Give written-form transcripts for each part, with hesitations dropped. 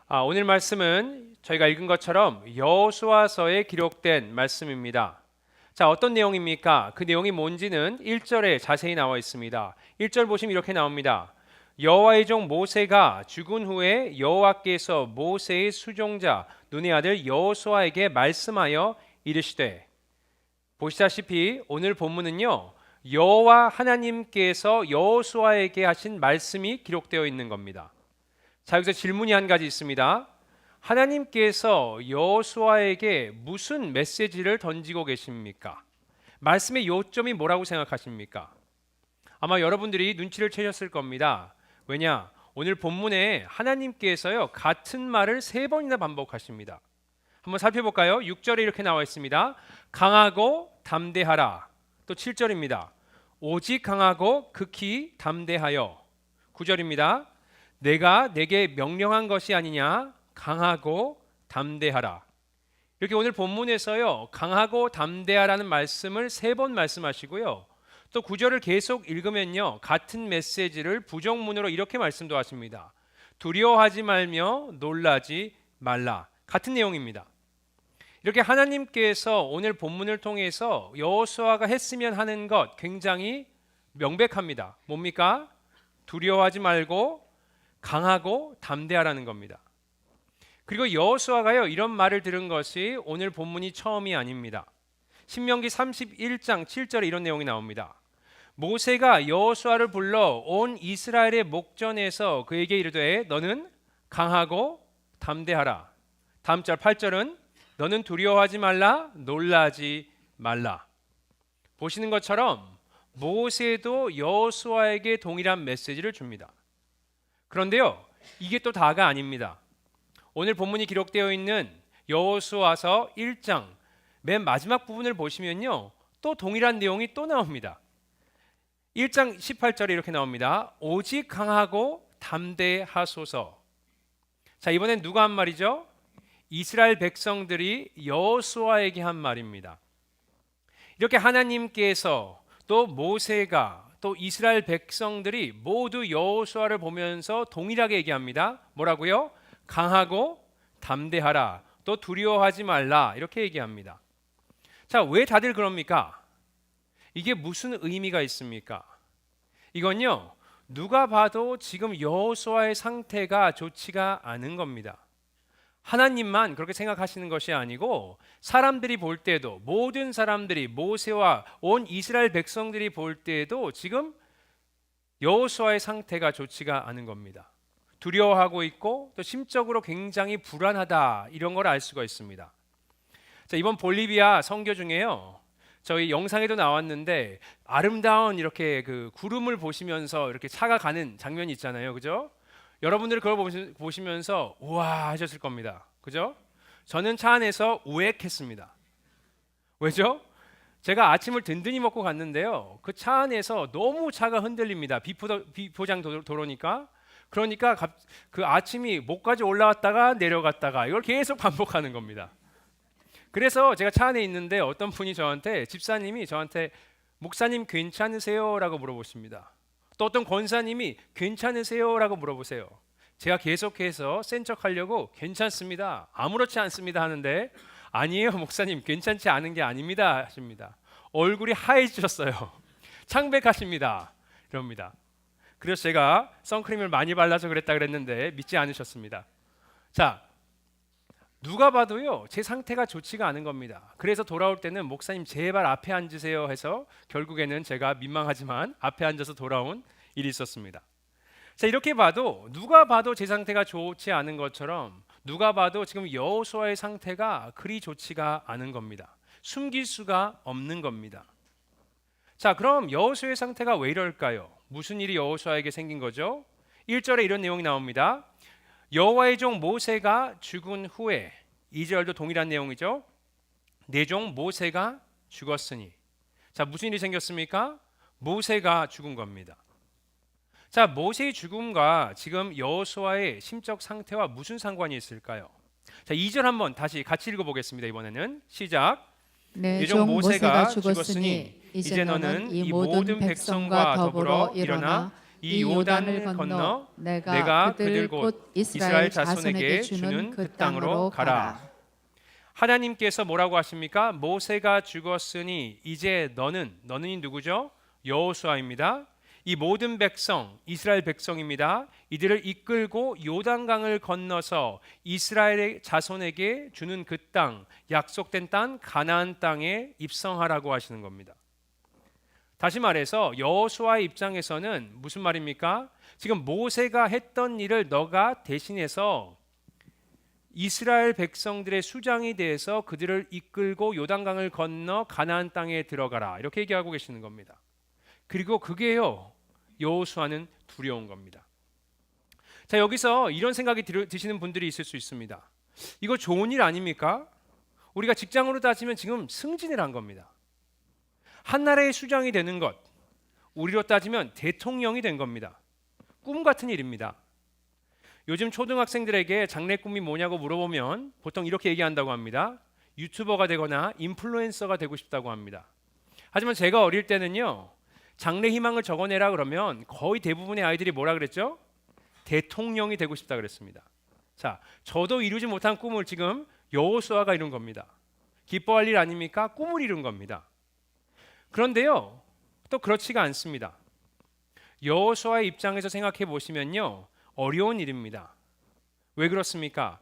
오늘 말씀은 저희가 읽은 것처럼 여호수아서에 기록된 말씀입니다. 자, 어떤 내용입니까? 그 내용이 뭔지는 1절에 자세히 나와 있습니다. 1절 보시면 이렇게 나옵니다. 여호와의 종 모세가 죽은 후에 여호와께서 모세의 수종자 눈의 아들 여호수아에게 말씀하여 이르시되. 보시다시피 오늘 본문은요, 여호와 하나님께서 여호수아에게 하신 말씀이 기록되어 있는 겁니다. 자, 여기서 질문이 한 가지 있습니다. 하나님께서 여호수아에게 무슨 메시지를 던지고 계십니까? 말씀의 요점이 뭐라고 생각하십니까? 아마 여러분들이 눈치를 채셨을 겁니다. 왜냐? 오늘 본문에 하나님께서요, 같은 말을 3번이나 반복하십니다. 한번 살펴볼까요? 6절에 이렇게 나와 있습니다. 강하고 담대하라. 또 7절입니다. 오직 강하고 극히 담대하여. 9절입니다. 내가 내게 명령한 것이 아니냐, 강하고 담대하라. 이렇게 오늘 본문에서요, 강하고 담대하라는 말씀을 3번 말씀하시고요, 또 9절을 계속 읽으면요, 같은 메시지를 부정문으로 이렇게 말씀도 하십니다. 두려워하지 말며 놀라지 말라. 같은 내용입니다. 이렇게 하나님께서 오늘 본문을 통해서 여호수아가 했으면 하는 것 굉장히 명백합니다. 뭡니까? 두려워하지 말고 강하고 담대하라는 겁니다. 그리고 여호수아가요, 이런 말을 들은 것이 오늘 본문이 처음이 아닙니다. 신명기 31장 7절에 이런 내용이 나옵니다. 모세가 여호수아를 불러 온 이스라엘의 목전에서 그에게 이르되 너는 강하고 담대하라. 다음 절 8절은 너는 두려워하지 말라, 놀라지 말라. 보시는 것처럼 모세도 여호수아에게 동일한 메시지를 줍니다. 그런데요, 이게 또 다가 아닙니다. 오늘 본문이 기록되어 있는 여호수아서 1장 맨 마지막 부분을 보시면요, 또 동일한 내용이 또 나옵니다. 1장 18절에 이렇게 나옵니다. 오직 강하고 담대하소서. 자, 이번엔 누가 한 말이죠? 이스라엘 백성들이 여호수아에게 한 말입니다. 이렇게 하나님께서 또 모세가 또 이스라엘 백성들이 모두 여호수아를 보면서 동일하게 얘기합니다. 뭐라고요? 강하고 담대하라. 또 두려워하지 말라. 이렇게 얘기합니다. 자, 왜 다들 그럽니까? 이게 무슨 의미가 있습니까? 이건요, 누가 봐도 지금 여호수아의 상태가 좋지가 않은 겁니다. 하나님만 그렇게 생각하시는 것이 아니고 사람들이 볼 때도, 모든 사람들이, 모세와 온 이스라엘 백성들이 볼 때도 지금 여호수아의 상태가 좋지가 않은 겁니다. 두려워하고 있고 또 심적으로 굉장히 불안하다, 이런 걸 알 수가 있습니다. 자, 이번 볼리비아 선교 중에요, 저희 영상에도 나왔는데 아름다운 이렇게 그 구름을 보시면서 이렇게 차가 가는 장면이 있잖아요, 그죠? 여러분들이 그걸 보시면서 우와 하셨을 겁니다. 그죠? 저는 차 안에서 우액했습니다. 왜죠? 제가 아침을 든든히 먹고 갔는데요, 그 차 안에서 너무 차가 흔들립니다. 비포장 도로니까. 그러니까 그 아침이 목까지 올라왔다가 내려갔다가 이걸 계속 반복하는 겁니다. 그래서 제가 차 안에 있는데 어떤 분이 집사님이 저한테 목사님 괜찮으세요? 라고 물어보십니다. 또 어떤 권사님이 괜찮으세요? 라고 물어보세요. 제가 계속해서 센 척하려고 괜찮습니다, 아무렇지 않습니다 하는데, 아니에요 목사님, 괜찮지 않은 게 아닙니다 하십니다. 얼굴이 하얘지셨어요. 창백하십니다 이럽니다. 그래서 제가 선크림을 많이 발라서 그랬다 그랬는데 믿지 않으셨습니다. 자, 누가 봐도요, 제 상태가 좋지가 않은 겁니다. 그래서 돌아올 때는 목사님 제발 앞에 앉으세요 해서 결국에는 제가 민망하지만 앞에 앉아서 돌아온 일이 있었습니다. 자, 이렇게 봐도 누가 봐도 제 상태가 좋지 않은 것처럼 누가 봐도 지금 여호수아의 상태가 그리 좋지가 않은 겁니다. 숨길 수가 없는 겁니다. 자, 그럼 여호수아의 상태가 왜 이럴까요? 무슨 일이 여호수아에게 생긴 거죠? 1절에 이런 내용이 나옵니다. 여호와의 종 모세가 죽은 후에, 2절도 동일한 내용이죠. 내 종 모세가 죽었으니. 자, 무슨 일이 생겼습니까? 모세가 죽은 겁니다. 자, 모세의 죽음과 지금 여호수아의 심적 상태와 무슨 상관이 있을까요? 자, 2절 한번 다시 같이 읽어보겠습니다. 이번에는 시작. 내 내 종 종 모세가 모세가 죽었으니 죽었으니 이제 너는 이 모든 백성과 더불어 일어나 이 요단을 건너 내가 그들 곧 이스라엘 자손에게 주는 그 땅으로 가라. 하나님께서 뭐라고 하십니까? 모세가 죽었으니 이제 너는 누구죠? 여호수아입니다. 이 모든 백성, 이스라엘 백성입니다. 이들을 이끌고 요단강을 건너서 이스라엘의 자손에게 주는 그 땅, 약속된 땅 가나안 땅에 입성하라고 하시는 겁니다. 다시 말해서 여호수아의 입장에서는 무슨 말입니까? 지금 모세가 했던 일을 너가 대신해서 이스라엘 백성들의 수장이 돼서 그들을 이끌고 요단강을 건너 가나안 땅에 들어가라, 이렇게 얘기하고 계시는 겁니다. 그리고 그게요, 여호수아는 두려운 겁니다. 자, 여기서 이런 생각이 드시는 분들이 있을 수 있습니다. 이거 좋은 일 아닙니까? 우리가 직장으로 따지면 지금 승진을 한 겁니다. 한 나라의 수장이 되는 것, 우리로 따지면 대통령이 된 겁니다. 꿈 같은 일입니다. 요즘 초등학생들에게 장래 꿈이 뭐냐고 물어보면 보통 이렇게 얘기한다고 합니다. 유튜버가 되거나 인플루엔서가 되고 싶다고 합니다. 하지만 제가 어릴 때는요, 장래 희망을 적어내라 그러면 거의 대부분의 아이들이 뭐라 그랬죠? 대통령이 되고 싶다 그랬습니다. 자, 저도 이루지 못한 꿈을 지금 여호수아가 이룬 겁니다. 기뻐할 일 아닙니까? 꿈을 이룬 겁니다. 그런데요, 또 그렇지가 않습니다. 여호수아의 입장에서 생각해 보시면요, 어려운 일입니다. 왜 그렇습니까?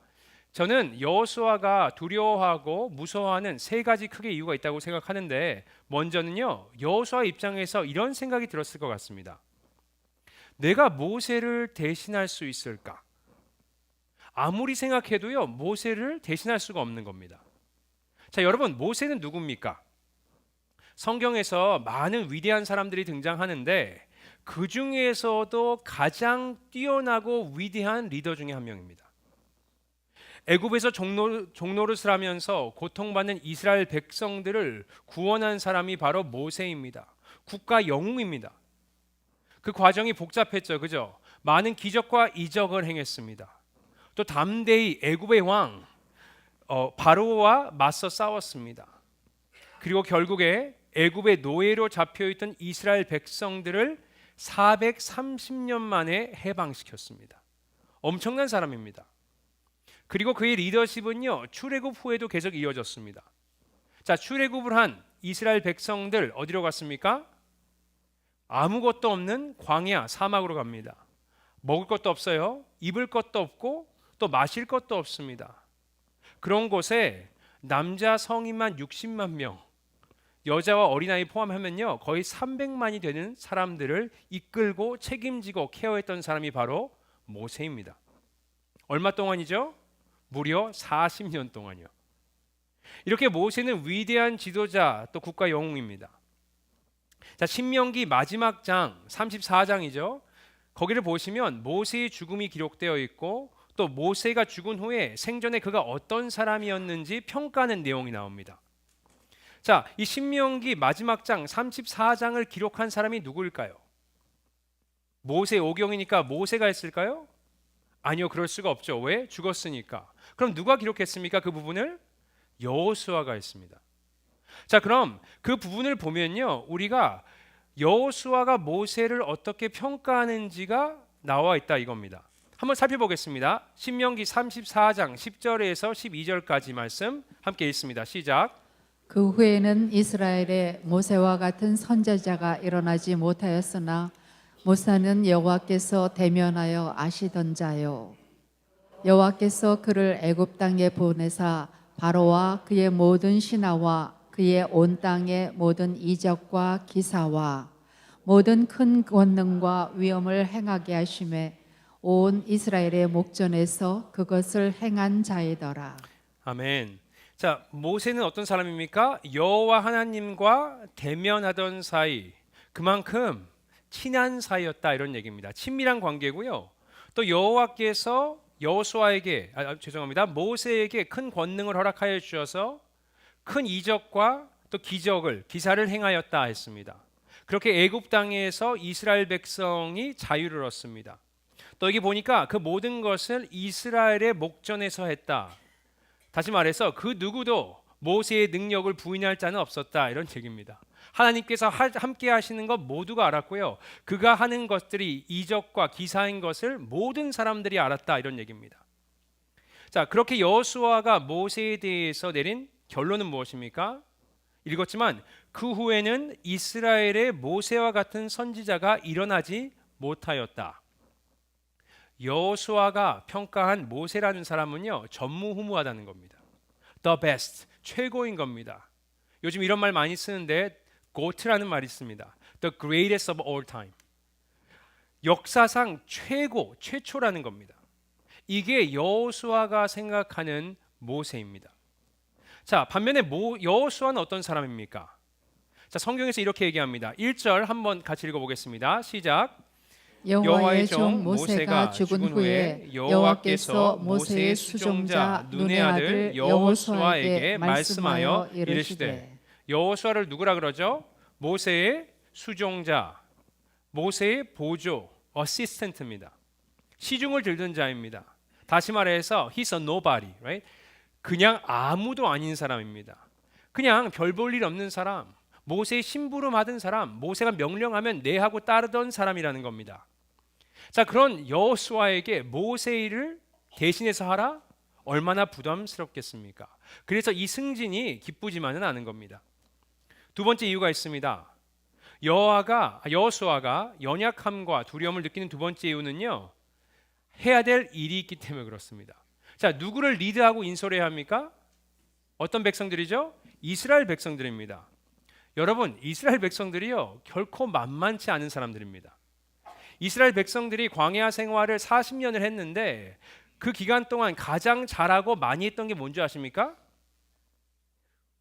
저는 여호수아가 두려워하고 무서워하는 세 가지 크게 이유가 있다고 생각하는데, 먼저는요, 여호수아 입장에서 이런 생각이 들었을 것 같습니다. 내가 모세를 대신할 수 있을까? 아무리 생각해도요, 모세를 대신할 수가 없는 겁니다. 자, 여러분, 모세는 누굽니까? 성경에서 많은 위대한 사람들이 등장하는데 그 중에서도 가장 뛰어나고 위대한 리더 중에 한 명입니다. 애굽에서 종노릇을 하면서 고통받는 이스라엘 백성들을 구원한 사람이 바로 모세입니다. 국가 영웅입니다. 그 과정이 복잡했죠, 그죠? 많은 기적과 이적을 행했습니다. 또 담대히 애굽의 왕 바로와 맞서 싸웠습니다. 그리고 결국에 애굽의 노예로 잡혀있던 이스라엘 백성들을 430년 만에 해방시켰습니다. 엄청난 사람입니다. 그리고 그의 리더십은요, 출애굽 후에도 계속 이어졌습니다. 자, 출애굽을 한 이스라엘 백성들 어디로 갔습니까? 아무것도 없는 광야, 사막으로 갑니다. 먹을 것도 없어요. 입을 것도 없고 또 마실 것도 없습니다. 그런 곳에 남자 성인만 60만 명, 여자와 어린아이 포함하면요, 거의 300만이 되는 사람들을 이끌고 책임지고 케어했던 사람이 바로 모세입니다. 얼마 동안이죠? 무려 40년 동안이요. 이렇게 모세는 위대한 지도자, 또 국가 영웅입니다. 자, 신명기 마지막 장 34장이죠. 거기를 보시면 모세의 죽음이 기록되어 있고 또 모세가 죽은 후에 생전에 그가 어떤 사람이었는지 평가하는 내용이 나옵니다. 자, 이 신명기 마지막 장 34장을 기록한 사람이 누구일까요? 모세 오경이니까 모세가 했을까요? 아니요, 그럴 수가 없죠. 왜? 죽었으니까. 그럼 누가 기록했습니까? 그 부분을? 여호수아가 했습니다. 자, 그럼 그 부분을 보면요, 우리가 여호수아가 모세를 어떻게 평가하는지가 나와 있다 이겁니다. 한번 살펴보겠습니다. 신명기 34장 10절에서 12절까지 말씀 함께 읽습니다. 시작. 그 후에는 이스라엘에 모세와 같은 선지자가 일어나지 못하였으나 모세는 여호와께서 대면하여 아시던 자요. 여호와께서 그를 애굽 땅에 보내사 바로와 그의 모든 신하와 그의 온 땅의 모든 이적과 기사와 모든 큰 권능과 위엄을 행하게 하심에 온 이스라엘의 목전에서 그것을 행한 자이더라. 아멘. 자, 모세는 어떤 사람입니까? 여호와 하나님과 대면하던 사이, 그만큼 친한 사이였다 이런 얘기입니다. 친밀한 관계고요. 또 여호와께서 여호수아에게 모세에게 큰 권능을 허락하여 주셔서 큰 이적과 또 기사를 행하였다 했습니다. 그렇게 애굽 땅에서 이스라엘 백성이 자유를 얻습니다. 또 여기 보니까 그 모든 것을 이스라엘의 목전에서 했다. 다시 말해서 그 누구도 모세의 능력을 부인할 자는 없었다 이런 얘기입니다. 하나님께서 함께 하시는 것 모두가 알았고요. 그가 하는 것들이 이적과 기사인 것을 모든 사람들이 알았다 이런 얘기입니다. 자, 그렇게 여호수아가 모세에 대해서 내린 결론은 무엇입니까? 읽었지만 그 후에는 이스라엘의 모세와 같은 선지자가 일어나지 못하였다. 여호수아가 평가한 모세라는 사람은요, 전무후무하다는 겁니다. The best, 최고인 겁니다. 요즘 이런 말 많이 쓰는데 GOAT라는 말이 있습니다. The greatest of all time. 역사상 최고, 최초라는 겁니다. 이게 여호수아가 생각하는 모세입니다. 자, 반면에 여호수아는 어떤 사람입니까? 자, 성경에서 이렇게 얘기합니다. 1절 한번 같이 읽어보겠습니다. 시작. 여호와의 종 모세가 죽은 후에 여호와께서 모세의 수종자 눈의 아들 여호수아에게 말씀하여 이르시되. 여호수아를 누구라 그러죠? 모세의 수종자, 모세의 보조, 어시스턴트입니다. 시중을 들던 자입니다. 다시 말해서 he's a nobody, right? 그냥 아무도 아닌 사람입니다. 그냥 별 볼 일 없는 사람, 모세의 심부름 하던 사람, 모세가 명령하면 네 하고 따르던 사람이라는 겁니다. 자, 그런 여호수아에게 모세 일을 대신해서 하라? 얼마나 부담스럽겠습니까? 그래서 이 승진이 기쁘지만은 않은 겁니다. 두 번째 이유가 있습니다. 여호수아가 연약함과 두려움을 느끼는 두 번째 이유는요, 해야 될 일이 있기 때문에 그렇습니다. 자, 누구를 리드하고 인솔해야 합니까? 어떤 백성들이죠? 이스라엘 백성들입니다. 여러분, 이스라엘 백성들이요, 결코 만만치 않은 사람들입니다. 이스라엘 백성들이 광야 생활을 40년을 했는데 그 기간 동안 가장 잘하고 많이 했던 게 뭔지 아십니까?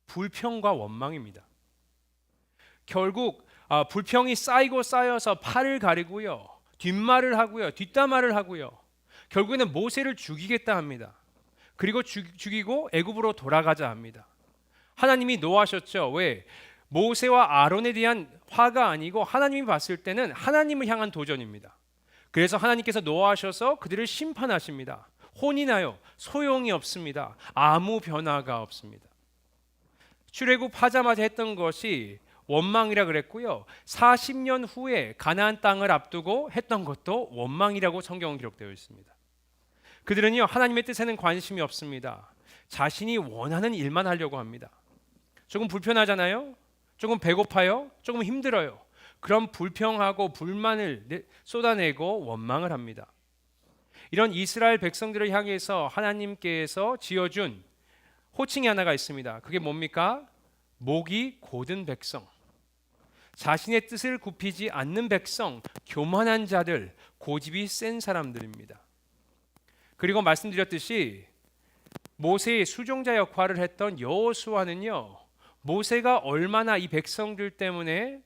불평과 원망입니다. 결국 불평이 쌓이고 쌓여서 팔을 가리고요, 뒷말을 하고요, 뒷담화를 하고요, 결국에는 모세를 죽이겠다 합니다. 그리고 죽이고 애굽으로 돌아가자 합니다. 하나님이 노하셨죠. 왜? 모세와 아론에 대한 화가 아니고 하나님이 봤을 때는 하나님을 향한 도전입니다. 그래서 하나님께서 노하셔서 그들을 심판하십니다. 혼인하여 소용이 없습니다. 아무 변화가 없습니다. 출애굽하자마자 했던 것이 원망이라 그랬고요. 40년 후에 가나안 땅을 앞두고 했던 것도 원망이라고 성경은 기록되어 있습니다. 그들은요, 하나님의 뜻에는 관심이 없습니다. 자신이 원하는 일만 하려고 합니다. 조금 불편하잖아요. 조금 배고파요. 조금 힘들어요. 그럼 불평하고 불만을 쏟아내고 원망을 합니다. 이런 이스라엘 백성들을 향해서 하나님께서 지어준 호칭이 하나가 있습니다. 그게 뭡니까? 목이 곧은 백성. 자신의 뜻을 굽히지 않는 백성, 교만한 자들, 고집이 센 사람들입니다. 그리고 말씀드렸듯이 모세의 수종자 역할을 했던 여호수아는요, 모세가 얼마나 이 백성들 때문에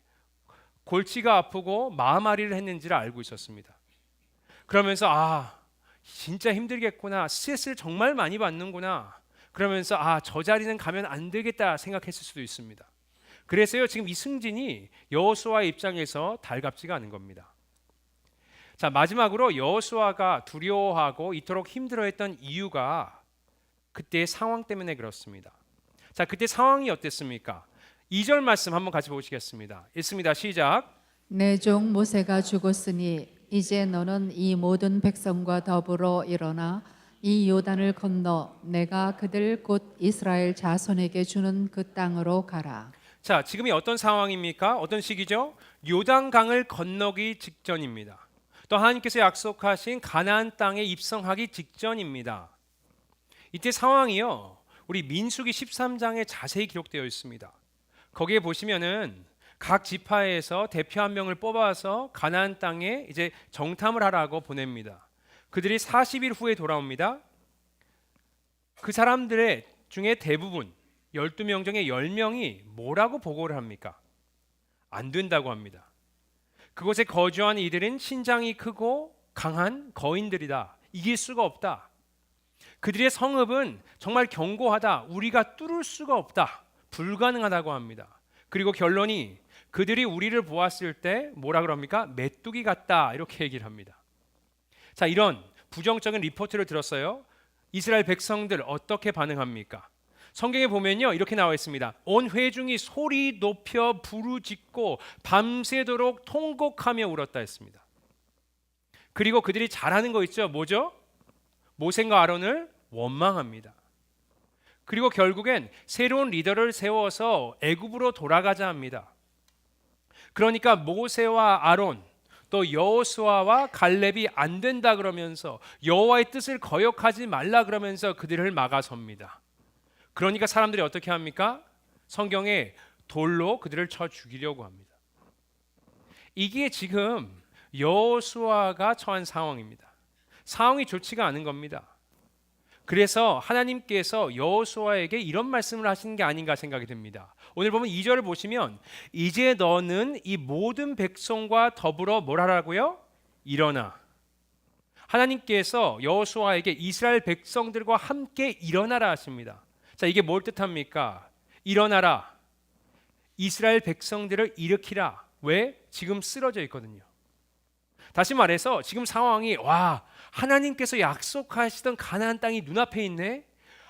골치가 아프고 마음앓이를 했는지를 알고 있었습니다. 그러면서 진짜 힘들겠구나, 스트레스를 정말 많이 받는구나, 그러면서 저 자리는 가면 안 되겠다 생각했을 수도 있습니다. 그래서요, 지금 이 승진이 여호수아의 입장에서 달갑지가 않은 겁니다. 자, 마지막으로 여호수아가 두려워하고 이토록 힘들어했던 이유가 그때의 상황 때문에 그렇습니다. 자, 그때 상황이 어땠습니까? 2절 말씀 한번 같이 보시겠습니다. 읽습니다. 시작. 내 종 모세가 죽었으니 이제 너는 이 모든 백성과 더불어 일어나 이 요단을 건너 내가 그들 곧 이스라엘 자손에게 주는 그 땅으로 가라. 자, 지금이 어떤 상황입니까? 어떤 시기죠? 요단강을 건너기 직전입니다. 또 하나님께서 약속하신 가나안 땅에 입성하기 직전입니다. 이때 상황이요, 우리 민수기 13장에 자세히 기록되어 있습니다. 거기에 보시면은 각 지파에서 대표 한 명을 뽑아서 가나안 땅에 이제 정탐을 하라고 보냅니다. 그들이 40일 후에 돌아옵니다. 그 사람들의 중에 대부분 12명 중에 10명이 뭐라고 보고를 합니까? 안 된다고 합니다. 그곳에 거주하는 이들은 신장이 크고 강한 거인들이다. 이길 수가 없다. 그들의 성읍은 정말 견고하다. 우리가 뚫을 수가 없다. 불가능하다고 합니다. 그리고 결론이 그들이 우리를 보았을 때 뭐라 그럽니까? 메뚜기 같다. 이렇게 얘기를 합니다. 자, 이런 부정적인 리포트를 들었어요. 이스라엘 백성들 어떻게 반응합니까? 성경에 보면요 이렇게 나와 있습니다. 온 회중이 소리 높여 부르짖고 밤새도록 통곡하며 울었다 했습니다. 그리고 그들이 잘하는 거 있죠. 뭐죠? 모세와 아론을 원망합니다. 그리고 결국엔 새로운 리더를 세워서 애굽으로 돌아가자 합니다. 그러니까 모세와 아론 또 여호수아와 갈렙이 안 된다 그러면서 여호와의 뜻을 거역하지 말라 그러면서 그들을 막아섭니다. 그러니까 사람들이 어떻게 합니까? 성경에 돌로 그들을 쳐 죽이려고 합니다. 이게 지금 여호수아가 처한 상황입니다. 상황이 좋지가 않은 겁니다. 그래서 하나님께서 여호수아에게 이런 말씀을 하시는 게 아닌가 생각이 듭니다. 오늘 보면 2절을 보시면 이제 너는 이 모든 백성과 더불어 뭘 하라고요? 일어나. 하나님께서 여호수아에게 이스라엘 백성들과 함께 일어나라 하십니다. 자, 이게 뭘 뜻합니까? 일어나라. 이스라엘 백성들을 일으키라. 왜? 지금 쓰러져 있거든요. 다시 말해서 지금 상황이 하나님께서 약속하시던 가나안 땅이 눈앞에 있네.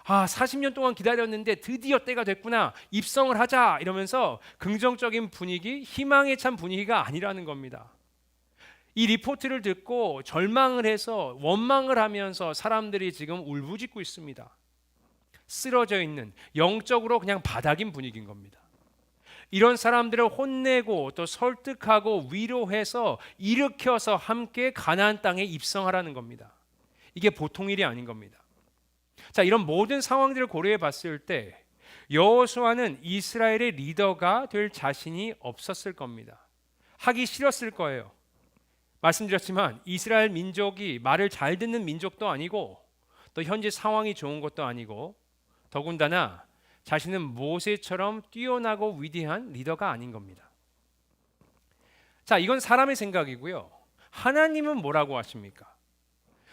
40년 동안 기다렸는데 드디어 때가 됐구나. 입성을 하자 이러면서 긍정적인 분위기, 희망에 찬 분위기가 아니라는 겁니다. 이 리포트를 듣고 절망을 해서 원망을 하면서 사람들이 지금 울부짖고 있습니다. 쓰러져 있는 영적으로 그냥 바닥인 분위기인 겁니다. 이런 사람들을 혼내고 또 설득하고 위로해서 일으켜서 함께 가나안 땅에 입성하라는 겁니다. 이게 보통 일이 아닌 겁니다. 자, 이런 모든 상황들을 고려해 봤을 때 여호수아는 이스라엘의 리더가 될 자신이 없었을 겁니다. 하기 싫었을 거예요. 말씀드렸지만 이스라엘 민족이 말을 잘 듣는 민족도 아니고 또 현재 상황이 좋은 것도 아니고 더군다나 자신은 모세처럼 뛰어나고 위대한 리더가 아닌 겁니다. 자, 이건 사람의 생각이고요. 하나님은 뭐라고 하십니까?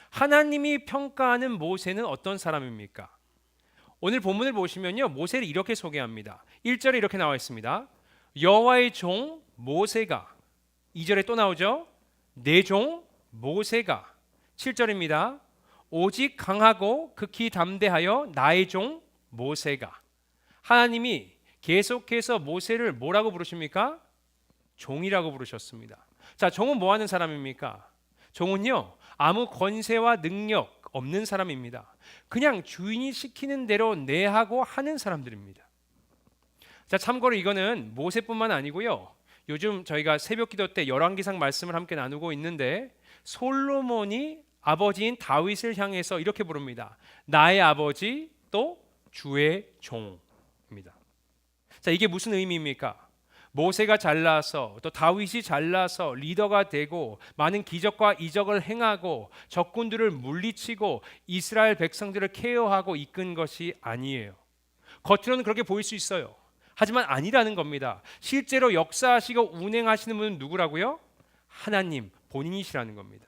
하나님이 평가하는 모세는 어떤 사람입니까? 오늘 본문을 보시면요, 모세를 이렇게 소개합니다. 1절에 이렇게 나와 있습니다. 여호와의 종 모세가. 2절에 또 나오죠. 내 종 모세가. 7절입니다. 오직 강하고 극히 담대하여 나의 종 모세가. 하나님이 계속해서 모세를 뭐라고 부르십니까? 종이라고 부르셨습니다. 자, 종은 뭐 하는 사람입니까? 종은요, 아무 권세와 능력 없는 사람입니다. 그냥 주인이 시키는 대로 내하고 하는 사람들입니다. 자, 참고로 이거는 모세뿐만 아니고요. 요즘 저희가 새벽 기도 때 열왕기상 말씀을 함께 나누고 있는데 솔로몬이 아버지인 다윗을 향해서 이렇게 부릅니다. 나의 아버지 또 주의 종입니다. 자, 이게 무슨 의미입니까? 모세가 잘나서 또 다윗이 잘나서 리더가 되고 많은 기적과 이적을 행하고 적군들을 물리치고 이스라엘 백성들을 케어하고 이끈 것이 아니에요. 겉으로는 그렇게 보일 수 있어요. 하지만 아니라는 겁니다. 실제로 역사하시고 운행하시는 분은 누구라고요? 하나님 본인이시라는 겁니다.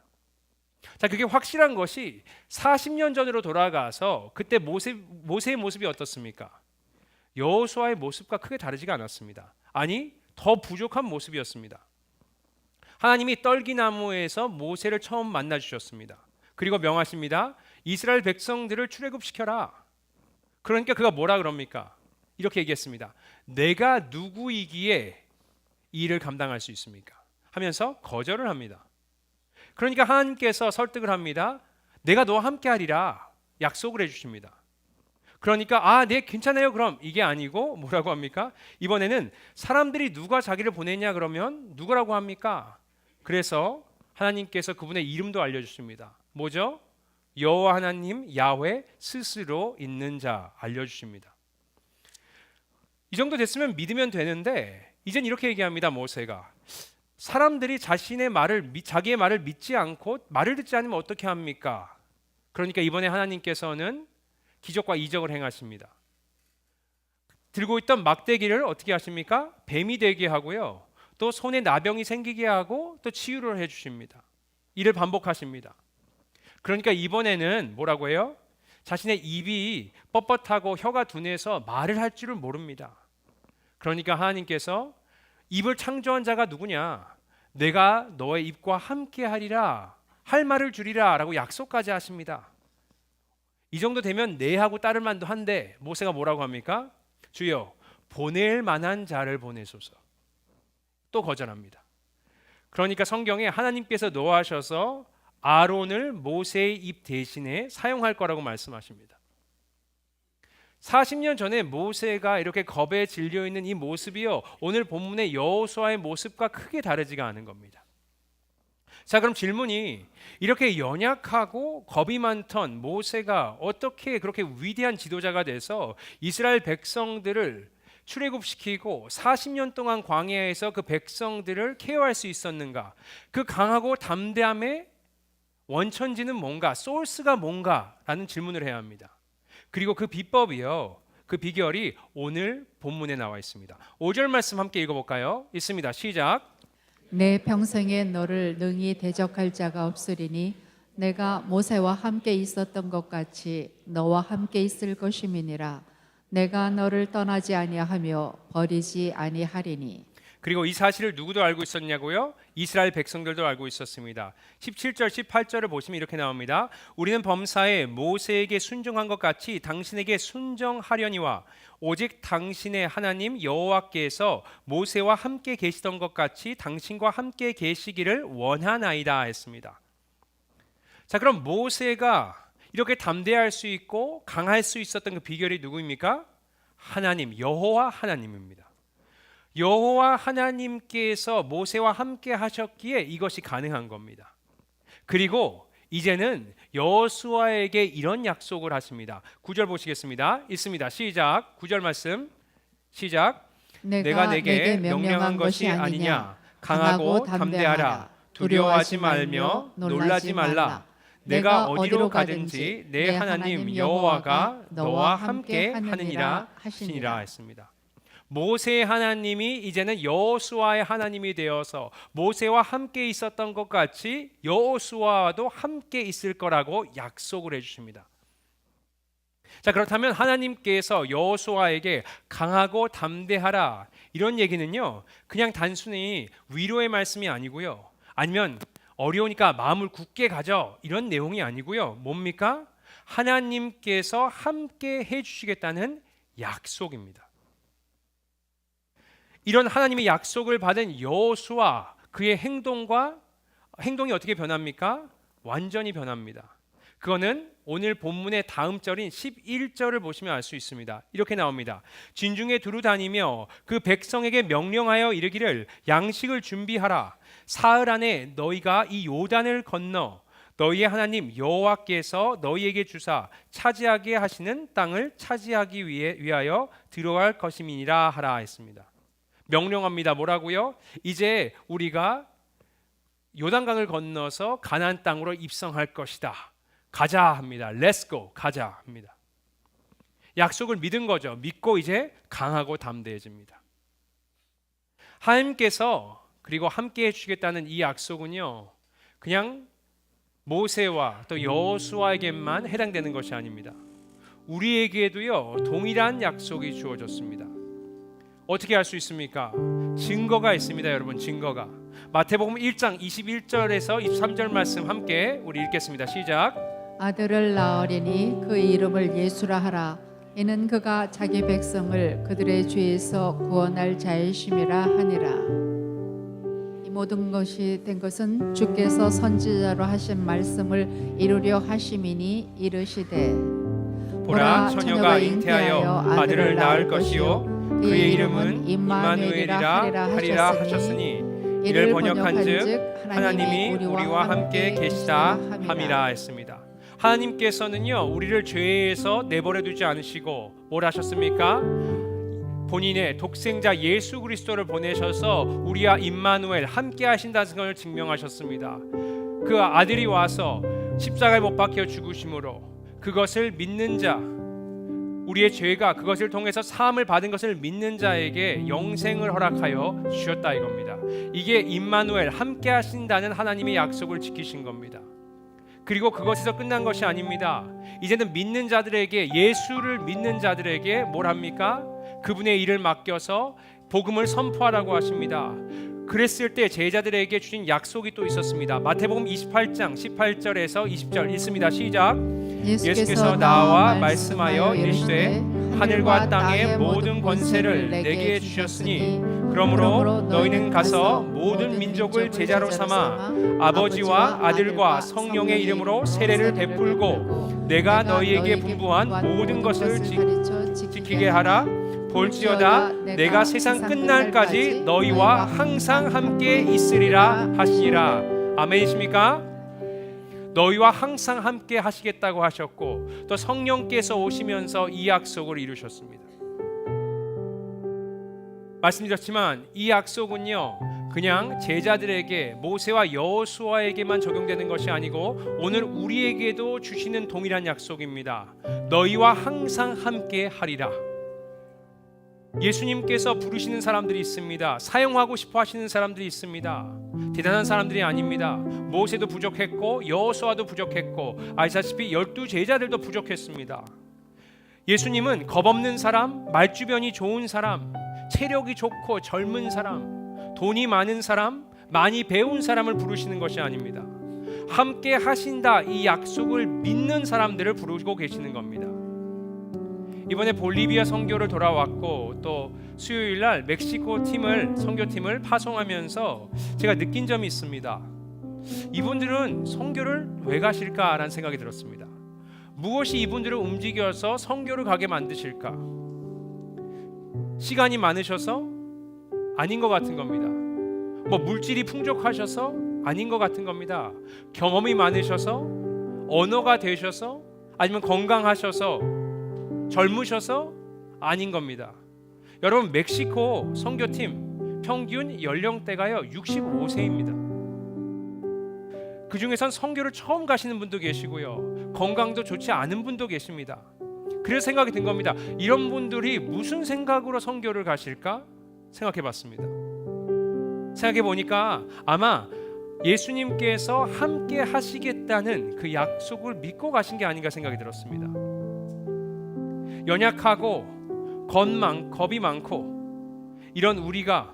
자, 그게 확실한 것이 40년 전으로 돌아가서 그때 모세의 모습이 어떻습니까? 여호수아의 모습과 크게 다르지가 않았습니다. 아니, 더 부족한 모습이었습니다. 하나님이 떨기나무에서 모세를 처음 만나 주셨습니다. 그리고 명하십니다. 이스라엘 백성들을 출애굽시켜라. 그러니까 그가 뭐라 그럽니까? 이렇게 얘기했습니다. 내가 누구이기에 이 일을 감당할 수 있습니까? 하면서 거절을 합니다. 그러니까 하나님께서 설득을 합니다. 내가 너와 함께 하리라 약속을 해주십니다. 그러니까 네 괜찮아요 그럼 이게 아니고 뭐라고 합니까? 이번에는 사람들이 누가 자기를 보냈냐 그러면 누구라고 합니까? 그래서 하나님께서 그분의 이름도 알려주십니다. 뭐죠? 여호와 하나님 야훼 스스로 있는 자 알려주십니다. 이 정도 됐으면 믿으면 되는데 이젠 이렇게 얘기합니다. 모세가 사람들이 자기의 말을 믿지 않고 말을 듣지 않으면 어떻게 합니까? 그러니까 이번에 하나님께서는 기적과 이적을 행하십니다. 들고 있던 막대기를 어떻게 하십니까? 뱀이 되게 하고요. 또 손에 나병이 생기게 하고 또 치유를 해주십니다. 이를 반복하십니다. 그러니까 이번에는 뭐라고 해요? 자신의 입이 뻣뻣하고 혀가 둔해서 말을 할 줄을 모릅니다. 그러니까 하나님께서 입을 창조한 자가 누구냐? 내가 너의 입과 함께 하리라 할 말을 주리라 라고 약속까지 하십니다. 이 정도 되면 네 하고 따를 만도 한데 모세가 뭐라고 합니까? 주여 보낼 만한 자를 보내소서. 또 거절합니다. 그러니까 성경에 하나님께서 노하셔서 아론을 모세의 입 대신에 사용할 거라고 말씀하십니다. 40년 전에 모세가 이렇게 겁에 질려 있는 이 모습이요, 오늘 본문의 여호수아의 모습과 크게 다르지가 않은 겁니다. 자, 그럼 질문이, 이렇게 연약하고 겁이 많던 모세가 어떻게 그렇게 위대한 지도자가 돼서 이스라엘 백성들을 출애굽시키고 40년 동안 광야에서 그 백성들을 케어할 수 있었는가? 그 강하고 담대함의 원천지는 뭔가, 소스가 뭔가라는 질문을 해야 합니다. 그리고 그 비법이요, 그 비결이 오늘 본문에 나와 있습니다. 5절 말씀 함께 읽어볼까요? 있습니다. 시작. 내 평생에 너를 능히 대적할 자가 없으리니 내가 모세와 함께 있었던 것 같이 너와 함께 있을 것임이니라. 내가 너를 떠나지 아니하며 버리지 아니하리니. 그리고 이 사실을 누구도 알고 있었냐고요? 이스라엘 백성들도 알고 있었습니다. 17절 18절을 보시면 이렇게 나옵니다. 우리는 범사에 모세에게 순종한 것 같이 당신에게 순종하려니와 오직 당신의 하나님 여호와께서 모세와 함께 계시던 것 같이 당신과 함께 계시기를 원하나이다 했습니다. 자, 그럼 모세가 이렇게 담대할 수 있고 강할 수 있었던 그 비결이 누구입니까? 하나님, 여호와 하나님입니다. 여호와 하나님께서 모세와 함께 하셨기에 이것이 가능한 겁니다. 그리고 이제는 여호수아에게 이런 약속을 하십니다. 9절 보시겠습니다. 있습니다. 시작. 9절 말씀. 시작. 내가 내게 명령한 것이 아니냐. 강하고 담대하라. 두려워하지 말며 놀라지 말라. 내가 어디로 가든지 내 하나님 여호와가 너와 함께 하느니라 하시니라 했습니다. 모세의 하나님이 이제는 여호수아의 하나님이 되어서 모세와 함께 있었던 것 같이 여호수아와도 함께 있을 거라고 약속을 해주십니다. 자, 그렇다면 하나님께서 여호수아에게 강하고 담대하라 이런 얘기는요, 그냥 단순히 위로의 말씀이 아니고요, 아니면 어려우니까 마음을 굳게 가져 이런 내용이 아니고요, 뭡니까? 하나님께서 함께 해주시겠다는 약속입니다. 이런 하나님의 약속을 받은 여호수아, 그의 행동이 어떻게 변합니까? 완전히 변합니다. 그거는 오늘 본문의 다음 절인 11절을 보시면 알 수 있습니다. 이렇게 나옵니다. 진중에 두루 다니며 그 백성에게 명령하여 이르기를 양식을 준비하라. 사흘 안에 너희가 이 요단을 건너 너희의 하나님 여호와께서 너희에게 주사 차지하게 하시는 땅을 차지하기 위하여 들어갈 것임이니라 하라 했습니다. 명령합니다. 뭐라고요? 이제 우리가 요단강을 건너서 가나안 땅으로 입성할 것이다. 가자 합니다. Let's go. 가자 합니다. 약속을 믿은 거죠. 믿고 이제 강하고 담대해집니다. 하나님께서 그리고 함께 해주시겠다는 이 약속은요, 그냥 모세와 또 여호수아에게만 해당되는 것이 아닙니다. 우리에게도요 동일한 약속이 주어졌습니다. 어떻게 할 수 있습니까? 증거가 있습니다, 여러분. 증거가. 마태복음 1장 21절에서 23절 말씀 함께 우리 읽겠습니다. 시작. 아들을 낳으리니 그 이름을 예수라 하라. 이는 그가 자기 백성을 그들의 죄에서 구원할 자이심이라 하니라. 이 모든 것이 된 것은 주께서 선지자로 하신 말씀을 이루려 하심이니 이르시되 보라, 처녀가 잉태하여 아들을 낳을 것이요 그의 이름은 임마누엘이라 하리라 하셨으니 이를 번역한즉 하나님이 우리와 함께 계시다 함이라 했습니다. 하나님께서는요 우리를 죄에서 내버려 두지 않으시고 뭘 하셨습니까? 본인의 독생자 예수 그리스도를 보내셔서 우리와 임마누엘 함께 하신다는 것을 증명하셨습니다. 그 아들이 와서 십자가에 못 박혀 죽으심으로 그것을 믿는 자, 우리의 죄가 그것을 통해서 사함을 받은 것을 믿는 자에게 영생을 허락하여 주셨다 이겁니다. 이게 임마누엘 함께 하신다는 하나님의 약속을 지키신 겁니다. 그리고 그것에서 끝난 것이 아닙니다. 이제는 믿는 자들에게, 예수를 믿는 자들에게 뭘 합니까? 그분의 일을 맡겨서 복음을 선포하라고 하십니다. 그랬을 때 제자들에게 주신 약속이 또 있었습니다. 마태복음 28장 18절에서 20절 읽습니다. 시작. 예수께서 나와 말씀하여 이르시되 하늘과 땅의 모든 권세를 내게 주셨으니 그러므로 너희는 가서 모든 민족을 제자로 삼아 아버지와 아들과 성령의 이름으로 세례를 베풀고 내가 너희에게 분부한 모든 것을 지키게 하라. 볼지어다 내가 세상 끝날까지 너희와 항상 함께 있으리라 하시니라. 아멘이십니까? 너희와 항상 함께 하시겠다고 하셨고 또 성령께서 오시면서 이 약속을 이루셨습니다. 말씀드렸지만 이 약속은요 그냥 제자들에게 모세와 여호수아에게만 적용되는 것이 아니고 오늘 우리에게도 주시는 동일한 약속입니다. 너희와 항상 함께 하리라. 예수님께서 부르시는 사람들이 있습니다. 사용하고 싶어 하시는 사람들이 있습니다. 대단한 사람들이 아닙니다. 모세도 부족했고 여호수아도 부족했고 아시다시피 12제자들도 부족했습니다. 예수님은 겁없는 사람, 말주변이 좋은 사람, 체력이 좋고 젊은 사람, 돈이 많은 사람, 많이 배운 사람을 부르시는 것이 아닙니다. 함께 하신다 이 약속을 믿는 사람들을 부르고 계시는 겁니다. 이번에 볼리비아 선교를 돌아왔고 또 수요일 날 멕시코 선교팀을 파송하면서 제가 느낀 점이 있습니다. 이분들은 선교를 왜 가실까라는 생각이 들었습니다. 무엇이 이분들을 움직여서 선교를 가게 만드실까? 시간이 많으셔서? 아닌 것 같은 겁니다. 뭐 물질이 풍족하셔서? 아닌 것 같은 겁니다. 경험이 많으셔서? 언어가 되셔서? 아니면 건강하셔서? 젊으셔서? 아닌 겁니다. 여러분 멕시코 선교팀 평균 연령대가요 65세입니다. 그 중에선 선교를 처음 가시는 분도 계시고요 건강도 좋지 않은 분도 계십니다. 그래서 생각이 든 겁니다. 이런 분들이 무슨 생각으로 선교를 가실까 생각해 봤습니다. 생각해 보니까 아마 예수님께서 함께 하시겠다는 그 약속을 믿고 가신 게 아닌가 생각이 들었습니다. 연약하고 겁이 많고 이런 우리가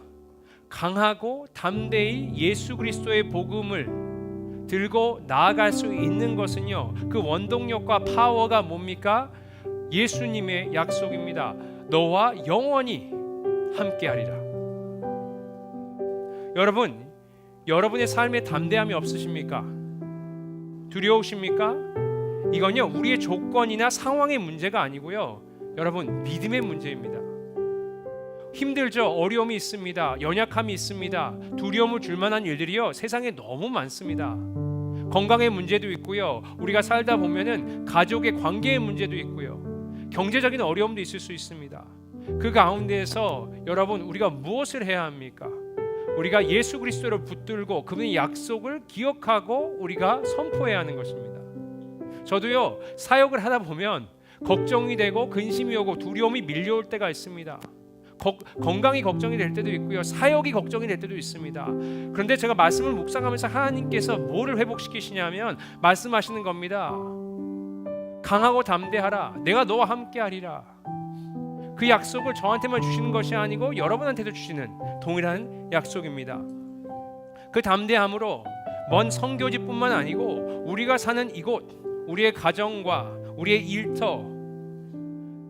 강하고 담대히 예수 그리스도의 복음을 들고 나아갈 수 있는 것은요 그 원동력과 파워가 뭡니까? 예수님의 약속입니다. 너와 영원히 함께하리라. 여러분, 여러분의 삶에 담대함이 없으십니까? 두려우십니까? 이건요 우리의 조건이나 상황의 문제가 아니고요 여러분 믿음의 문제입니다. 힘들죠. 어려움이 있습니다. 연약함이 있습니다. 두려움을 줄 만한 일들이요 세상에 너무 많습니다. 건강의 문제도 있고요 우리가 살다 보면은 가족의 관계의 문제도 있고요 경제적인 어려움도 있을 수 있습니다. 그 가운데에서 여러분 우리가 무엇을 해야 합니까? 우리가 예수 그리스도를 붙들고 그분의 약속을 기억하고 우리가 선포해야 하는 것입니다. 저도요 사역을 하다 보면 걱정이 되고 근심이 오고 두려움이 밀려올 때가 있습니다. 건강이 걱정이 될 때도 있고요 사역이 걱정이 될 때도 있습니다. 그런데 제가 말씀을 묵상하면서 하나님께서 뭐를 회복시키시냐면 말씀하시는 겁니다. 강하고 담대하라. 내가 너와 함께하리라. 그 약속을 저한테만 주시는 것이 아니고 여러분한테도 주시는 동일한 약속입니다. 그 담대함으로 먼 선교지뿐만 아니고 우리가 사는 이곳 우리의 가정과 우리의 일터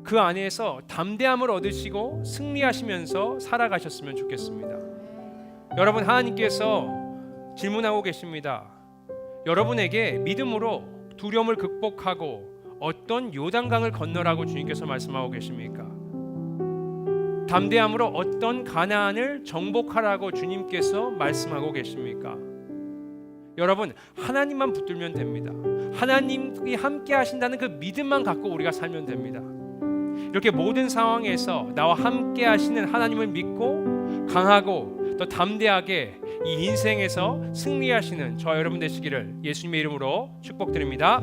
그 안에서 담대함을 얻으시고 승리하시면서 살아가셨으면 좋겠습니다. 여러분 하나님께서 질문하고 계십니다. 여러분에게 믿음으로 두려움을 극복하고 어떤 요단강을 건너라고 주님께서 말씀하고 계십니까? 담대함으로 어떤 가나안을 정복하라고 주님께서 말씀하고 계십니까? 여러분 하나님만 붙들면 됩니다. 하나님이 함께 하신다는 그 믿음만 갖고 우리가 살면 됩니다. 이렇게 모든 상황에서 나와 함께 하시는 하나님을 믿고 강하고 또 담대하게 이 인생에서 승리하시는 저와 여러분 되시기를 예수님의 이름으로 축복드립니다.